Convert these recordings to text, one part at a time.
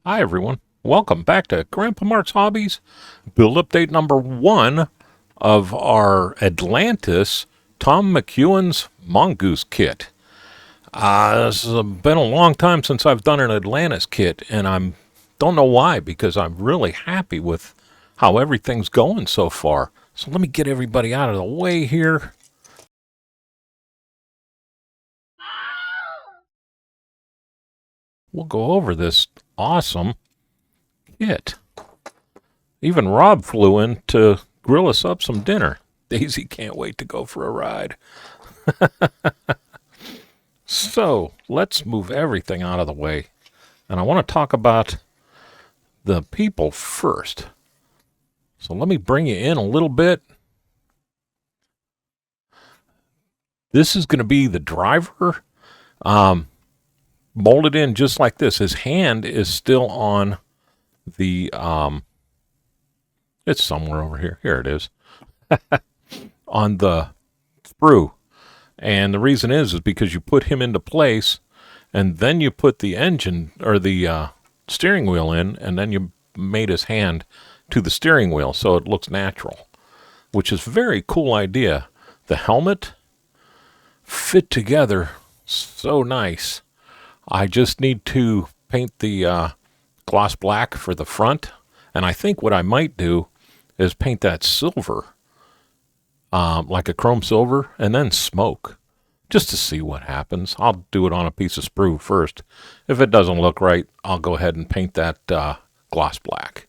Hi, everyone. Welcome back to Grandpa Mark's Hobbies, build update number 1 of our Atlantis Tom McEwen's Mongoose kit. This has been a long time since I've done an Atlantis kit, and don't know why, because I'm really happy with how everything's going so far. So let me get everybody out of the way here. We'll go over this awesome kit. Even Rob flew in to grill us up some dinner. Daisy can't wait to go for a ride. So let's move everything out of the way. And I want to talk about the people first. So let me bring you in a little bit. This is going to be the driver, molded in just like this. His hand is still on the, it's somewhere over here. Here it is. On the sprue. And the reason is because you put him into place, and then you put the engine or the steering wheel in, and then you made his hand to the steering wheel so it looks natural, which is a very cool idea. The helmet fit together so nice. I just need to paint the gloss black for the front, and I think what I might do is paint that silver, like a chrome silver, and then smoke, just to see what happens. I'll do it on a piece of sprue first. If it doesn't look right, I'll go ahead and paint that gloss black.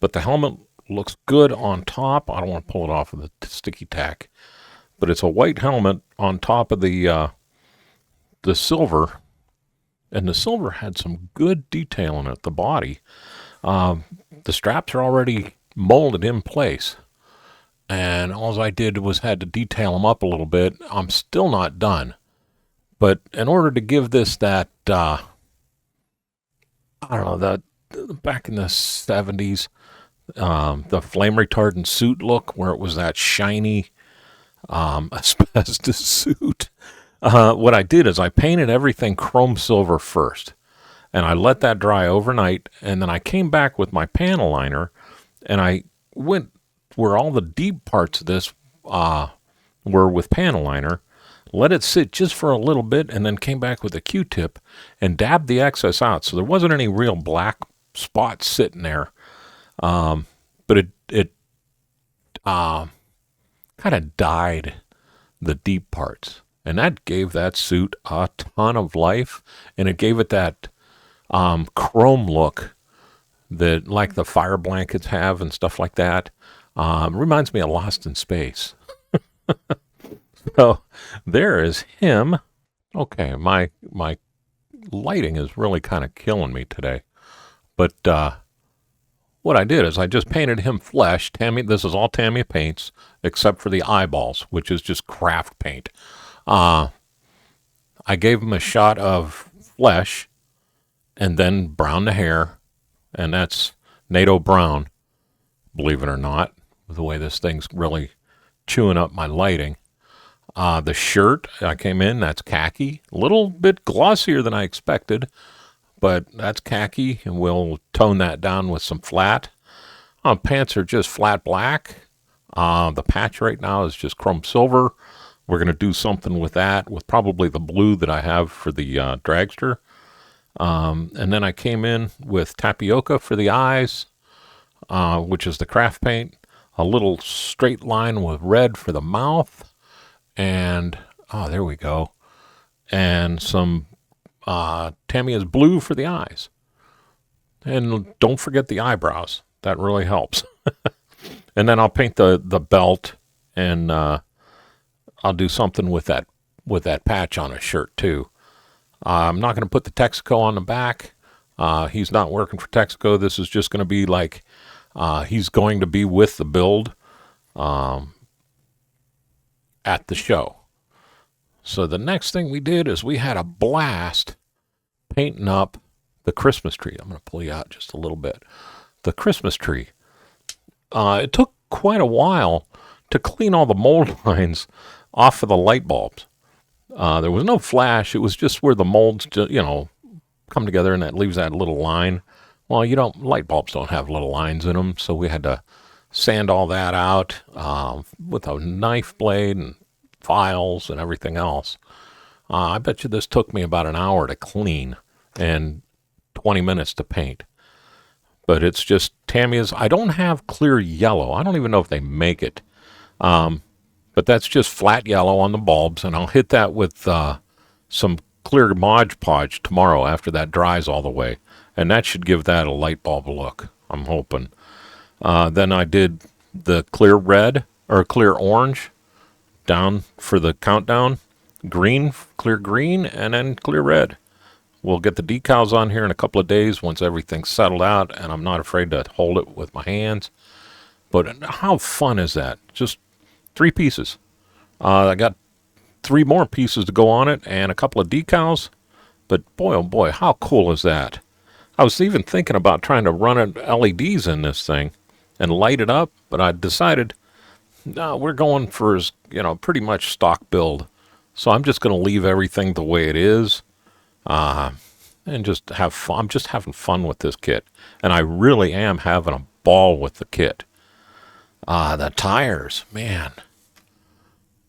But the helmet looks good on top. I don't want to pull it off with the sticky tack, but it's a white helmet on top of the silver, and the silver had some good detail in it. The body, the straps are already molded in place. And all I did was had to detail them up a little bit. I'm still not done. But in order to give this that, I don't know, that back in the 70s, the flame retardant suit look, where it was that shiny asbestos suit, what I did is I painted everything chrome silver first. And I let that dry overnight. And then I came back with my panel liner, and I went where all the deep parts of this were with panel liner, let it sit just for a little bit, and then came back with a Q-tip and dabbed the excess out. So there wasn't any real black spots sitting there. But it kind of dyed the deep parts. And that gave that suit a ton of life, and it gave it that chrome look that, like the fire blankets have and stuff like that. Reminds me of Lost in Space. So there is him. Okay, my lighting is really kind of killing me today. But what I did is I just painted him flesh. This is all Tamiya paints except for the eyeballs, which is just craft paint. I gave him a shot of flesh and then brown the hair, and that's NATO brown, believe it or not, the way this thing's really chewing up my lighting. The shirt, I came in, that's khaki. A little bit glossier than I expected, but that's khaki, and we'll tone that down with some flat. Pants are just flat black. The patch right now is just chrome silver. We're going to do something with that, with probably the blue that I have for the dragster. And then I came in with tapioca for the eyes, which is the craft paint. A little straight line with red for the mouth, and there we go, and some Tamiya's blue for the eyes. And don't forget the eyebrows, that really helps. And then I'll paint the belt, and I'll do something with that patch on his shirt too. I'm not going to put the Texaco on the back. He's not working for Texaco. This is just going to be like, he's going to be with the build at the show. So the next thing we did is we had a blast painting up the Christmas tree. I'm going to pull you out just a little bit. The Christmas tree. It took quite a while to clean all the mold lines off of the light bulbs. There was no flash. It was just where the molds, come together, and that leaves that little line Well, you don't, light bulbs don't have little lines in them, so we had to sand all that out with a knife blade and files and everything else. I bet you this took me about an hour to clean and 20 minutes to paint. But it's just Tamiya's. I don't have clear yellow. I don't even know if they make it. But that's just flat yellow on the bulbs, and I'll hit that with some clear Mod Podge tomorrow after that dries all the way. And that should give that a light bulb look, I'm hoping. Then I did the clear red, or clear orange, down for the countdown. Green, clear green, and then clear red. We'll get the decals on here in a couple of days once everything's settled out, and I'm not afraid to hold it with my hands. But how fun is that? Just 3 pieces. I got 3 more pieces to go on it and a couple of decals. But boy, oh boy, how cool is that? I was even thinking about trying to run LEDs in this thing and light it up, but I decided, no, we're going for, pretty much stock build. So I'm just going to leave everything the way it is. And just have fun. I'm just having fun with this kit. And I really am having a ball with the kit. The tires, man.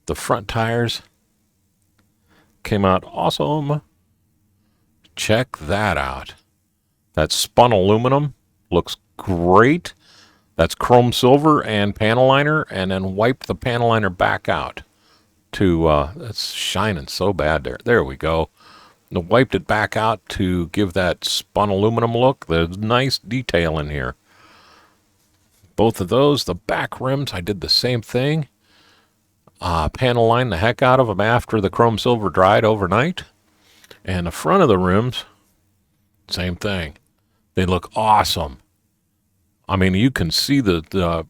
The front tires came out awesome. Check that out. That spun aluminum looks great. That's chrome silver and panel liner, and then wiped the panel liner back out to, it's shining so bad there. There we go. Wiped it back out to give that spun aluminum look. There's nice detail in here. Both of those, the back rims, I did the same thing. Panel line the heck out of them after the chrome silver dried overnight. And the front of the rims, same thing. They look awesome. I mean, you can see the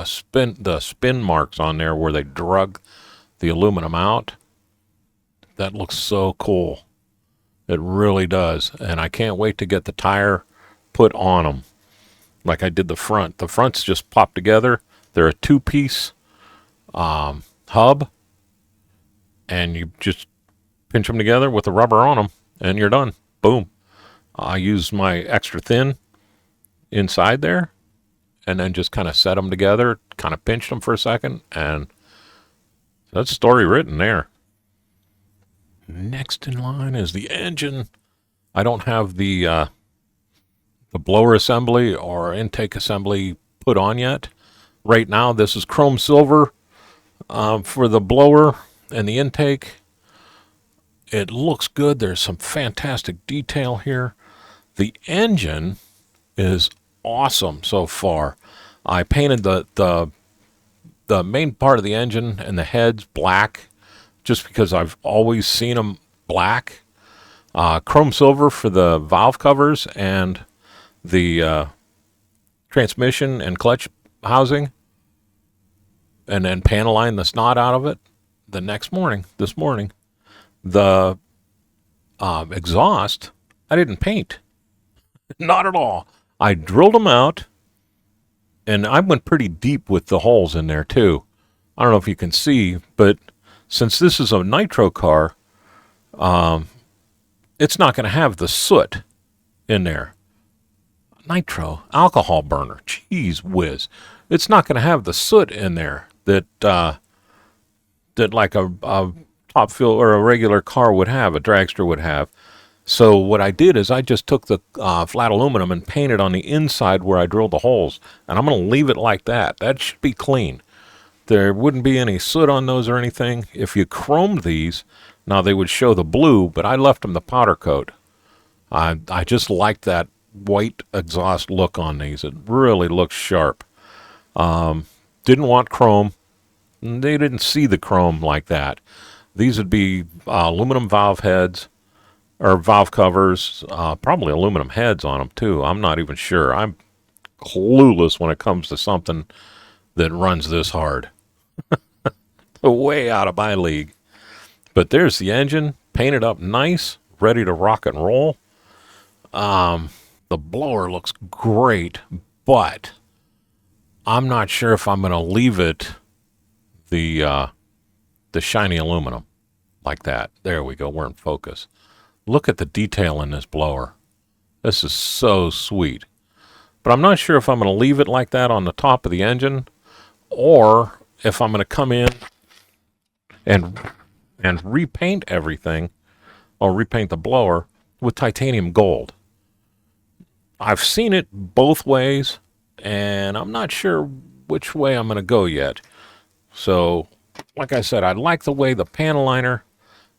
spin marks on there where they drug the aluminum out. That looks so cool. It really does. And I can't wait to get the tire put on them like I did the front. The fronts just pop together. They're a 2-piece hub, and you just pinch them together with the rubber on them, and you're done. Boom. I use my extra thin inside there, and then just kind of set them together, kind of pinch them for a second, and that's story written there. Next in line is the engine. I don't have the blower assembly or intake assembly put on yet. Right now, this is chrome silver for the blower and the intake. It looks good. There's some fantastic detail here. The engine is awesome so far. I painted the main part of the engine and the heads black, just because I've always seen them black. Chrome silver for the valve covers and the transmission and clutch housing, and then panel line the snot out of it this morning. The exhaust, I didn't paint. Not at all. I drilled them out, and I went pretty deep with the holes in there, too. I don't know if you can see, but since this is a nitro car, it's not going to have the soot in there. Nitro, alcohol burner, geez whiz. It's not going to have the soot in there that like a top fuel or a regular car would have, a dragster would have. So what I did is I just took the flat aluminum and painted on the inside where I drilled the holes, and I'm going to leave it like that. That should be clean. There wouldn't be any soot on those or anything. If you chromed these, now they would show the blue, but I left them the powder coat. I just like that white exhaust look on these. It really looks sharp. Didn't want chrome. They didn't see the chrome like that. These would be aluminum valve heads or valve covers, probably aluminum heads on them too. I'm not even sure. I'm clueless when it comes to something that runs this hard. Way out of my league. But there's the engine, painted up nice, ready to rock and roll. The blower looks great, but I'm not sure if I'm going to leave it the shiny aluminum like that. There we go. We're in focus. Look at the detail in this blower. This is so sweet. But I'm not sure if I'm going to leave it like that on the top of the engine, or if I'm going to come in and repaint everything, or repaint the blower with titanium gold. I've seen it both ways, and I'm not sure which way I'm going to go yet. So, like I said, I like the way the panel liner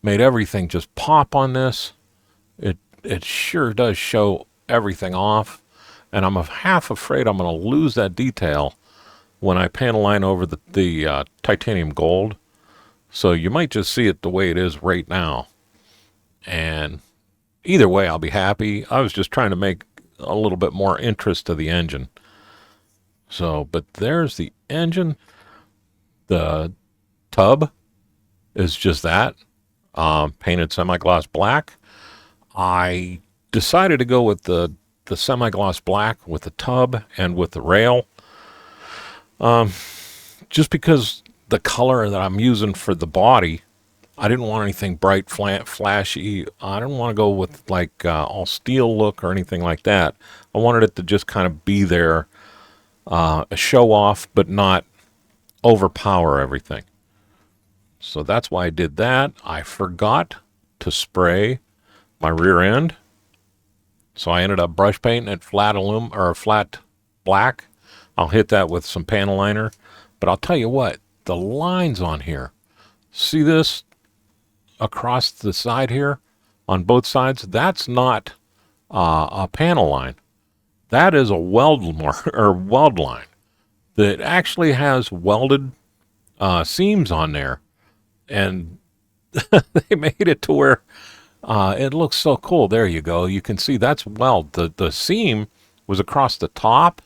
made everything just pop on this. It sure does show everything off, and I'm half afraid I'm going to lose that detail when I panel line over the titanium gold. So you might just see it the way it is right now. And either way, I'll be happy. I was just trying to make a little bit more interest to the engine. So, but there's the engine. The tub is just that, painted semi-gloss black. I decided to go with the semi-gloss black with the tub and with the rail, just because the color that I'm using for the body, I didn't want anything bright, flashy. I didn't want to go with like all steel look or anything like that. I wanted it to just kind of be there, a show off, but not overpower everything. So that's why I did that. I forgot to spray my rear end, so I ended up brush painting it flat flat black. I'll hit that with some panel liner, but I'll tell you what, the lines on here. See this across the side here on both sides? That's not a panel line. That is a weld line that actually has welded seams on there, and they made it to where it looks so cool. There you go. You can see that's weld. The seam was across the top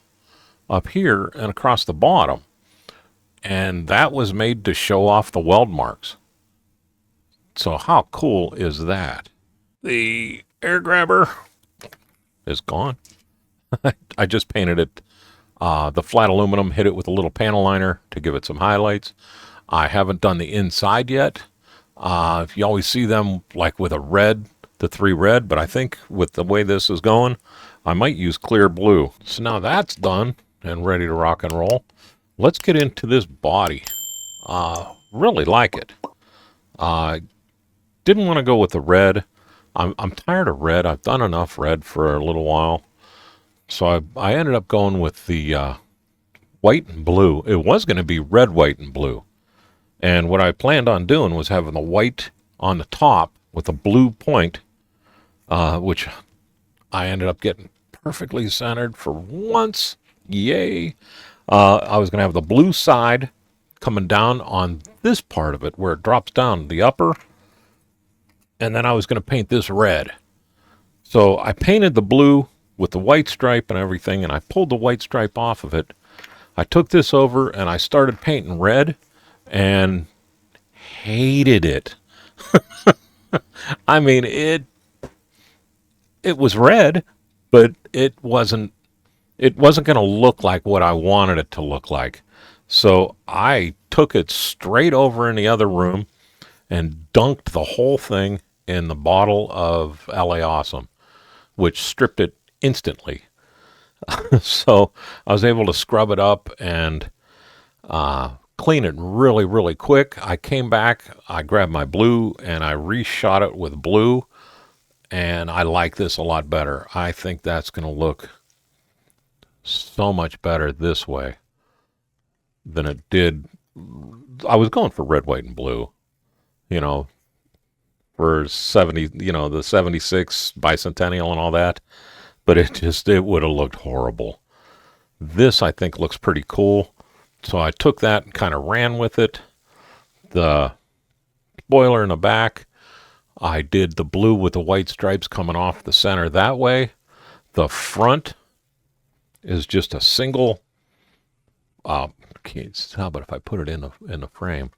up here and across the bottom, and that was made to show off the weld marks. So how cool is that? The air grabber is gone. I just painted it the flat aluminum, hit it with a little panel liner to give it some highlights. I haven't done the inside yet. You always see them like with a red, the 3 red, but I think with the way this is going, I might use clear blue. So now that's done and ready to rock and roll. Let's get into this body. Really like it. Didn't want to go with the red. I'm tired of red. I've done enough red for a little while. So I ended up going with the white and blue. It was going to be red, white, and blue. And what I planned on doing was having the white on the top with a blue point, which I ended up getting perfectly centered for once. Yay. I was going to have the blue side coming down on this part of it where it drops down, the upper. And then I was going to paint this red. So I painted the blue with the white stripe and everything, and I pulled the white stripe off of it. I took this over and I started painting red and hated it. I mean, it was red, but it wasn't going to look like what I wanted it to look like. So I took it straight over in the other room and dunked the whole thing in the bottle of LA Awesome, which stripped it instantly. So I was able to scrub it up and clean it really, really quick. I came back, I grabbed my blue, and I reshot it with blue, and I like this a lot better. I think that's going to look so much better this way than it did. I was going for red, white, and blue, for 70, the 76 bicentennial and all that, but it would have looked horrible. This, I think, looks pretty cool. So I took that and kind of ran with it. The spoiler in the back, I did the blue with the white stripes coming off the center that way. The front is just a single, how about if I put it in the frame?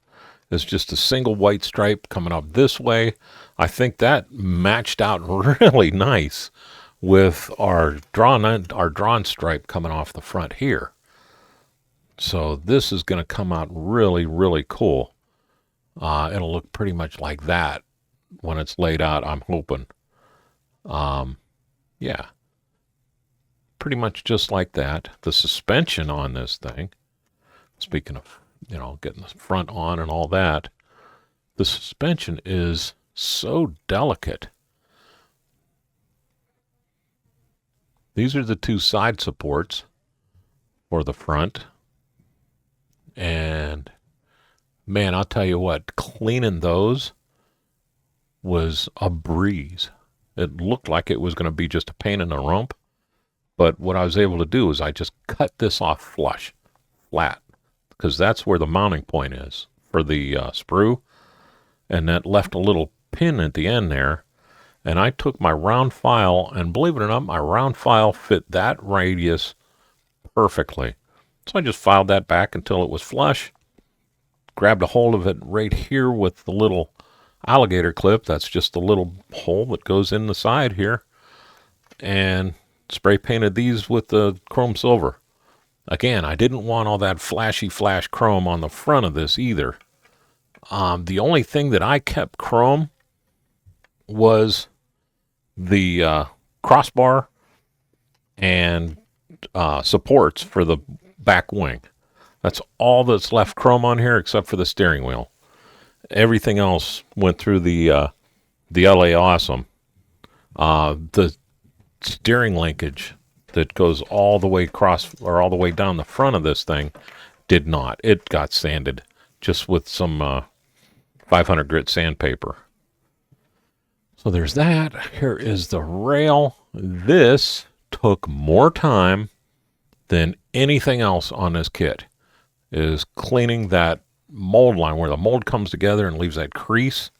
It's just a single white stripe coming up this way. I think that matched out really nice with our drawn stripe coming off the front here. So this is going to come out really, really cool. It'll look pretty much like that when it's laid out, I'm hoping. Yeah. pretty much just like that. The suspension on this thing, speaking of, getting the front on and all that, the suspension is so delicate. These are the two side supports for the front. And man, I'll tell you what, cleaning those was a breeze. It looked like it was going to be just a pain in the rump. But what I was able to do is I just cut this off flat, because that's where the mounting point is for the sprue. And that left a little pin at the end there. And I took my round file, and believe it or not, my round file fit that radius perfectly. So I just filed that back until it was flush, grabbed a hold of it right here with the little alligator clip. That's just the little hole that goes in the side here. And spray painted these with the chrome silver. Again, I didn't want all that flashy flash chrome on the front of this either. The only thing that I kept chrome was the crossbar and supports for the back wing. That's all that's left chrome on here except for the steering wheel. Everything else went through the LA Awesome. The steering linkage that goes all the way across or all the way down the front of this thing did not. It got sanded just with some 500 grit sandpaper. So there's that. Here is the rail. This took more time than anything else on this kit, is cleaning that mold line where the mold comes together and leaves that crease.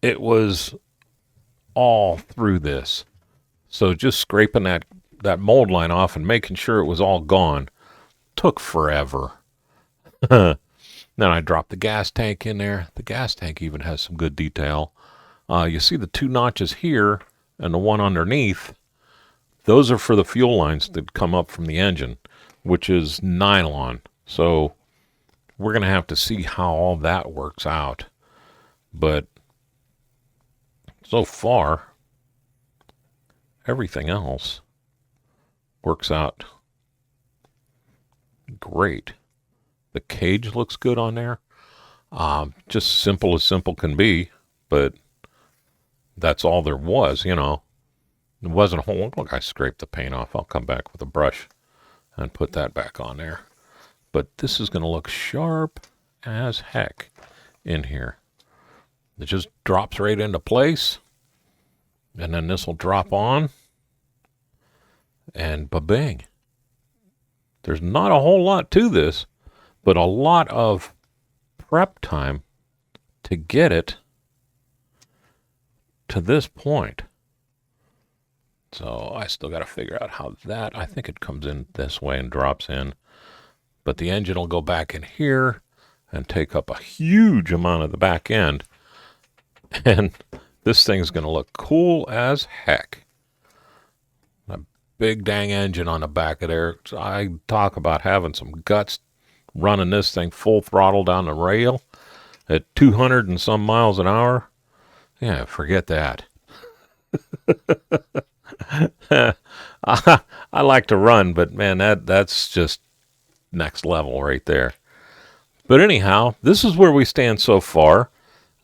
It was all through this. So just scraping that mold line off and making sure it was all gone took forever. Then I dropped the gas tank in there. The gas tank even has some good detail. You see the two notches here and the one underneath. Those are for the fuel lines that come up from the engine, which is nylon. So we're going to have to see how all that works out. But so far, everything else works out great. The cage looks good on there. Just simple as simple can be, but that's all there was, It wasn't a whole... Look, I scraped the paint off. I'll come back with a brush and put that back on there. But this is going to look sharp as heck in here. It just drops right into place. And then this will drop on. And ba-bang. There's not a whole lot to this, but a lot of prep time to get it to this point. So I still got to figure out how that... I think it comes in this way and drops in. But the engine will go back in here and take up a huge amount of the back end. And this thing's going to look cool as heck. A big dang engine on the back of there. So I talk about having some guts running this thing full throttle down the rail at 200 and some miles an hour. Yeah, forget that. I like to run, but man, that's just next level right there. But anyhow, this is where we stand so far.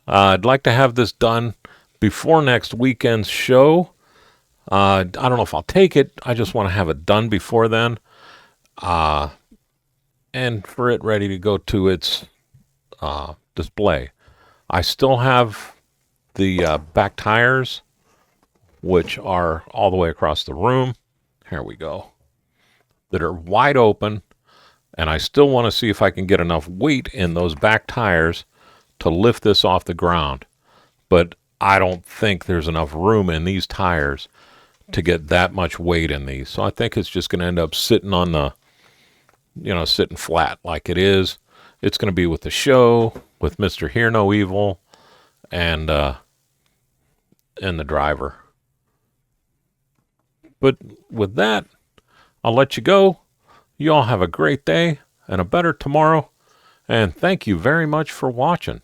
I'd like to have this done before next weekend's show. I don't know if I'll take it. I just want to have it done before then. And for it ready to go to its display. I still have the back tires, which are all the way across the room. Here we go. That are wide open. And I still want to see if I can get enough weight in those back tires to lift this off the ground. But I don't think there's enough room in these tires to get that much weight in these. So I think it's just going to end up sitting on the, sitting flat like it is. It's going to be with the show, with Mr. Hear No Evil, and the driver. But with that, I'll let you go. You all have a great day and a better tomorrow. And thank you very much for watching.